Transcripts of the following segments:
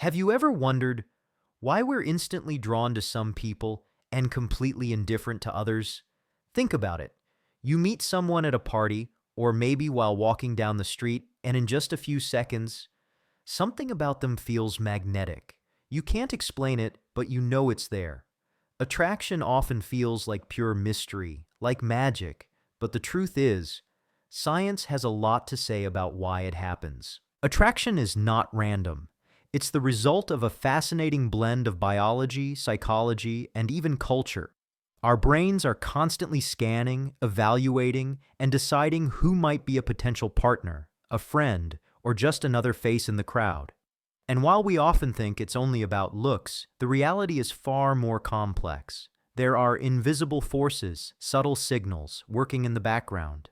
Have you ever wondered why we're instantly drawn to some people and completely indifferent to others? Think about it. You meet someone at a party or maybe while walking down the street, and in just a few seconds, something about them feels magnetic. You can't explain it, but you know it's there. Attraction often feels like pure mystery, like magic, but the truth is, science has a lot to say about why it happens. Attraction is not random. It's the result of a fascinating blend of biology, psychology, and even culture. Our brains are constantly scanning, evaluating, and deciding who might be a potential partner, a friend, or just another face in the crowd. And while we often think it's only about looks, the reality is far more complex. There are invisible forces, subtle signals, working in the background.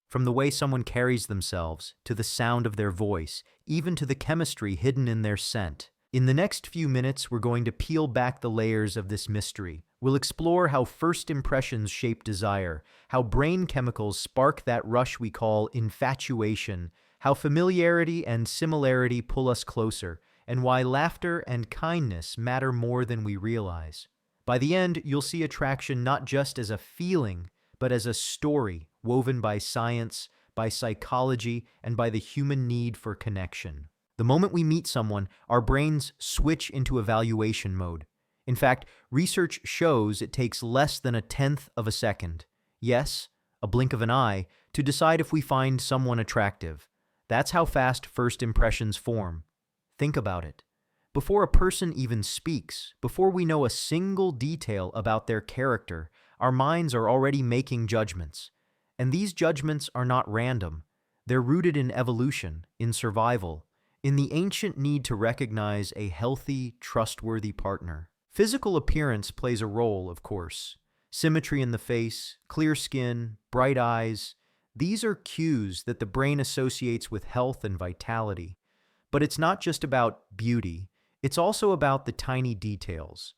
From the way someone carries themselves, to the sound of their voice, even to the chemistry hidden in their scent. In the next few minutes, we're going to peel back the layers of this mystery. We'll explore how first impressions shape desire, how brain chemicals spark that rush we call infatuation, how familiarity and similarity pull us closer, and why laughter and kindness matter more than we realize. By the end, you'll see attraction not just as a feeling, but as a story woven by science, by psychology, and by the human need for connection. The moment we meet someone, our brains switch into evaluation mode. In fact, research shows it takes less than a tenth of a second, yes, a blink of an eye, to decide if we find someone attractive. That's how fast first impressions form. Think about it. Before a person even speaks, before we know a single detail about their character, our minds are already making judgments. And these judgments are not random. They're rooted in evolution, in survival, in the ancient need to recognize a healthy, trustworthy partner. Physical appearance plays a role, of course. Symmetry in the face, clear skin, bright eyes, these are cues that the brain associates with health and vitality. But it's not just about beauty, it's also about the tiny details.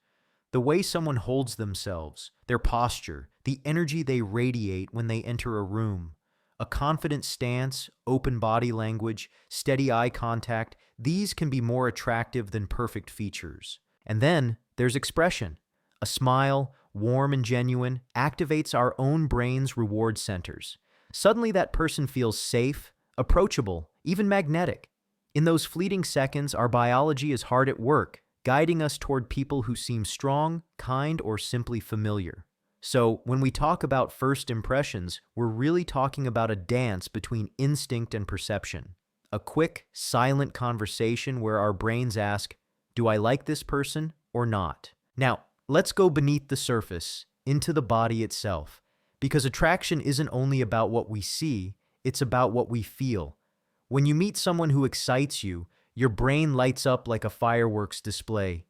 The way someone holds themselves, their posture, the energy they radiate when they enter a room. A confident stance, open body language, steady eye contact, these can be more attractive than perfect features. And then there's expression. A smile, warm and genuine, activates our own brain's reward centers. Suddenly that person feels safe, approachable, even magnetic. In those fleeting seconds, our biology is hard at work, guiding us toward people who seem strong, kind, or simply familiar. So, when we talk about first impressions, we're really talking about a dance between instinct and perception. A quick, silent conversation where our brains ask, do I like this person or not? Now, let's go beneath the surface, into the body itself. Because attraction isn't only about what we see, it's about what we feel. When you meet someone who excites you, your brain lights up like a fireworks display.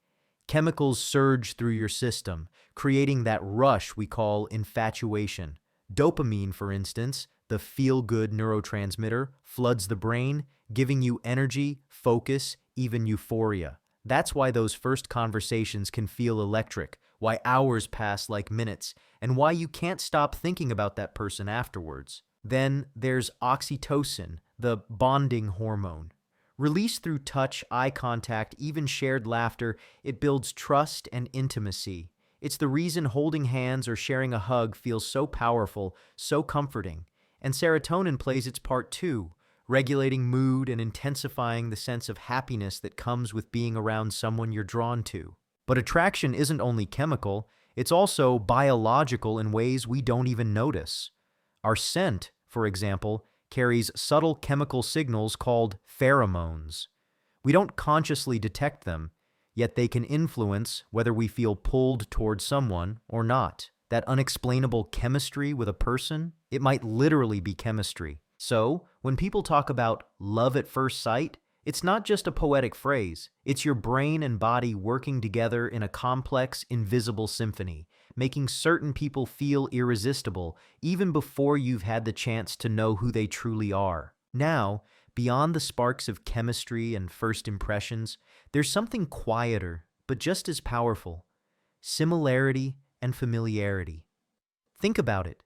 Chemicals surge through your system, creating that rush we call infatuation. Dopamine, for instance, the feel-good neurotransmitter, floods the brain, giving you energy, focus, even euphoria. That's why those first conversations can feel electric, why hours pass like minutes, and why you can't stop thinking about that person afterwards. Then there's oxytocin, the bonding hormone. Released through touch, eye contact, even shared laughter, it builds trust and intimacy. It's the reason holding hands or sharing a hug feels so powerful, so comforting. And serotonin plays its part too, regulating mood and intensifying the sense of happiness that comes with being around someone you're drawn to. But attraction isn't only chemical, it's also biological in ways we don't even notice. Our scent, for example, carries subtle chemical signals called pheromones. We don't consciously detect them, yet they can influence whether we feel pulled toward someone or not. That unexplainable chemistry with a person, it might literally be chemistry. So, when people talk about love at first sight, it's not just a poetic phrase. It's your brain and body working together in a complex, invisible symphony, making certain people feel irresistible even before you've had the chance to know who they truly are. Now, beyond the sparks of chemistry and first impressions, there's something quieter, but just as powerful: similarity and familiarity. Think about it.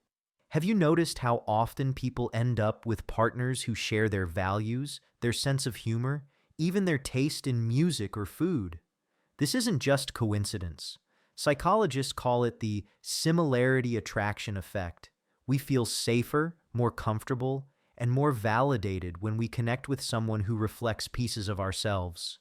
Have you noticed how often people end up with partners who share their values, their sense of humor, even their taste in music or food. This isn't just coincidence. Psychologists call it the similarity attraction effect. We feel safer, more comfortable, and more validated when we connect with someone who reflects pieces of ourselves.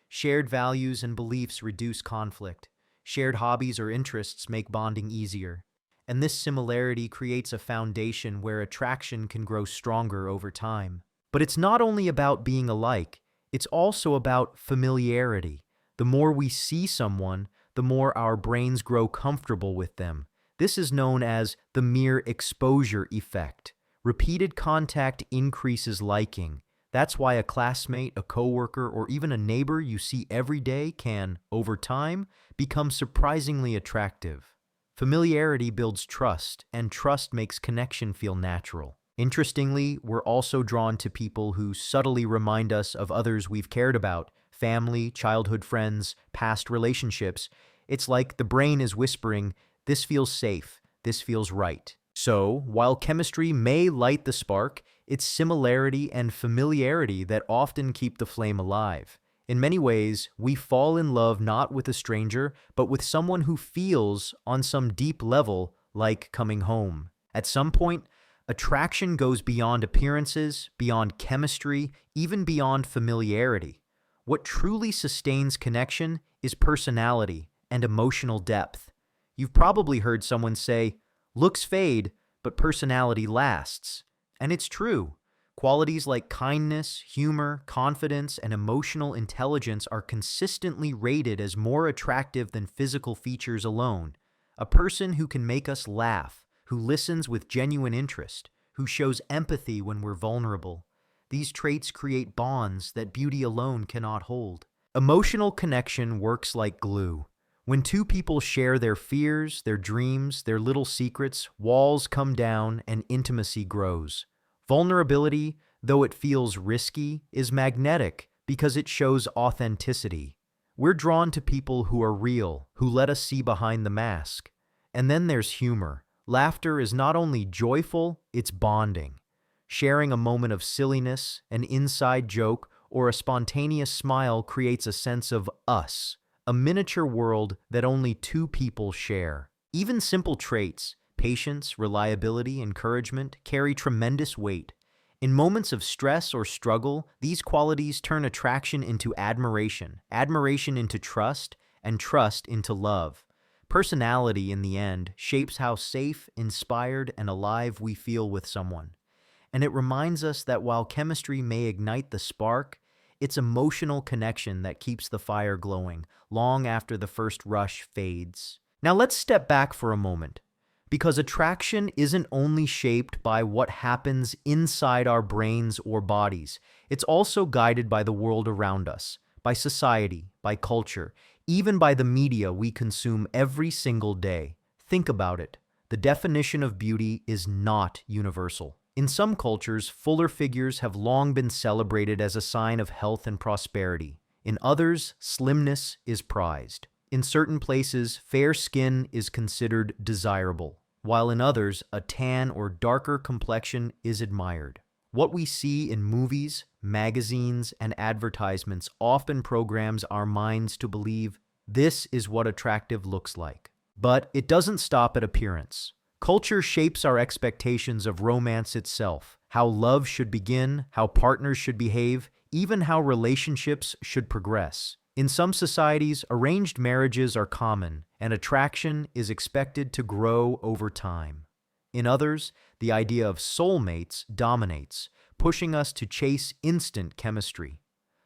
Shared values and beliefs reduce conflict. Shared hobbies or interests make bonding easier. And this similarity creates a foundation where attraction can grow stronger over time. But it's not only about being alike, it's also about familiarity. The more we see someone, the more our brains grow comfortable with them. This is known as the mere exposure effect. Repeated contact increases liking. That's why a classmate, a coworker, or even a neighbor you see every day can, over time, become surprisingly attractive. Familiarity builds trust, and trust makes connection feel natural. Interestingly, we're also drawn to people who subtly remind us of others we've cared about, family, childhood friends, past relationships. It's like the brain is whispering, this feels safe, this feels right. So, while chemistry may light the spark, it's similarity and familiarity that often keep the flame alive. In many ways, we fall in love not with a stranger, but with someone who feels, on some deep level, like coming home. At some point, attraction goes beyond appearances, beyond chemistry, even beyond familiarity. What truly sustains connection is personality and emotional depth. You've probably heard someone say, looks fade, but personality lasts. And it's true. Qualities like kindness, humor, confidence, and emotional intelligence are consistently rated as more attractive than physical features alone. A person who can make us laugh, who listens with genuine interest, who shows empathy when we're vulnerable. These traits create bonds that beauty alone cannot hold. Emotional connection works like glue. When two people share their fears, their dreams, their little secrets, walls come down and intimacy grows. Vulnerability, though it feels risky, is magnetic because it shows authenticity. We're drawn to people who are real, who let us see behind the mask. And then there's humor. Laughter is not only joyful, it's bonding. Sharing a moment of silliness, an inside joke, or a spontaneous smile creates a sense of us, a miniature world that only two people share. Even simple traits, patience, reliability, encouragement, carry tremendous weight. In moments of stress or struggle, these qualities turn attraction into admiration, admiration into trust, and trust into love. Personality, in the end, shapes how safe, inspired, and alive we feel with someone. And it reminds us that while chemistry may ignite the spark, it's emotional connection that keeps the fire glowing long after the first rush fades. Now let's step back for a moment, because attraction isn't only shaped by what happens inside our brains or bodies. It's also guided by the world around us, by society, by culture, even by the media we consume every single day. Think about it. The definition of beauty is not universal. In some cultures, fuller figures have long been celebrated as a sign of health and prosperity. In others, slimness is prized. In certain places, fair skin is considered desirable, while in others, a tan or darker complexion is admired. What we see in movies, magazines, and advertisements often programs our minds to believe this is what attractive looks like. But it doesn't stop at appearance. Culture shapes our expectations of romance itself, how love should begin, how partners should behave, even how relationships should progress. In some societies, arranged marriages are common, and attraction is expected to grow over time. In others, the idea of soulmates dominates, pushing us to chase instant chemistry.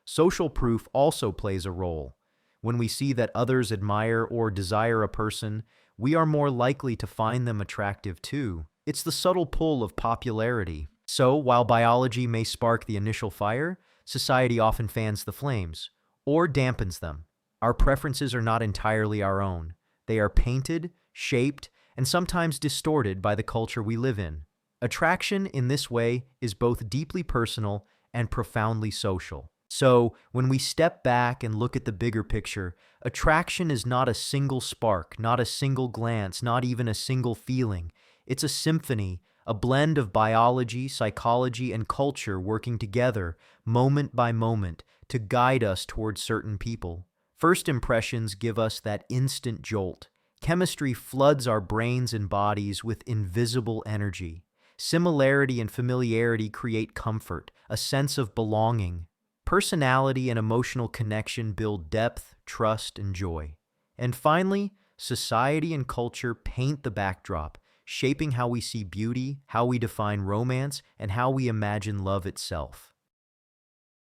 Social proof also plays a role. When we see that others admire or desire a person, we are more likely to find them attractive too. It's the subtle pull of popularity. So, while biology may spark the initial fire, society often fans the flames, or dampens them. Our preferences are not entirely our own. They are painted, shaped, and sometimes distorted by the culture we live in. Attraction, in this way, is both deeply personal and profoundly social. So, when we step back and look at the bigger picture, attraction is not a single spark, not a single glance, not even a single feeling. It's a symphony, a blend of biology, psychology, and culture working together, moment by moment, to guide us towards certain people. First impressions give us that instant jolt. Chemistry floods our brains and bodies with invisible energy. Similarity and familiarity create comfort, a sense of belonging. Personality and emotional connection build depth, trust, and joy. And finally, society and culture paint the backdrop, shaping how we see beauty, how we define romance, and how we imagine love itself.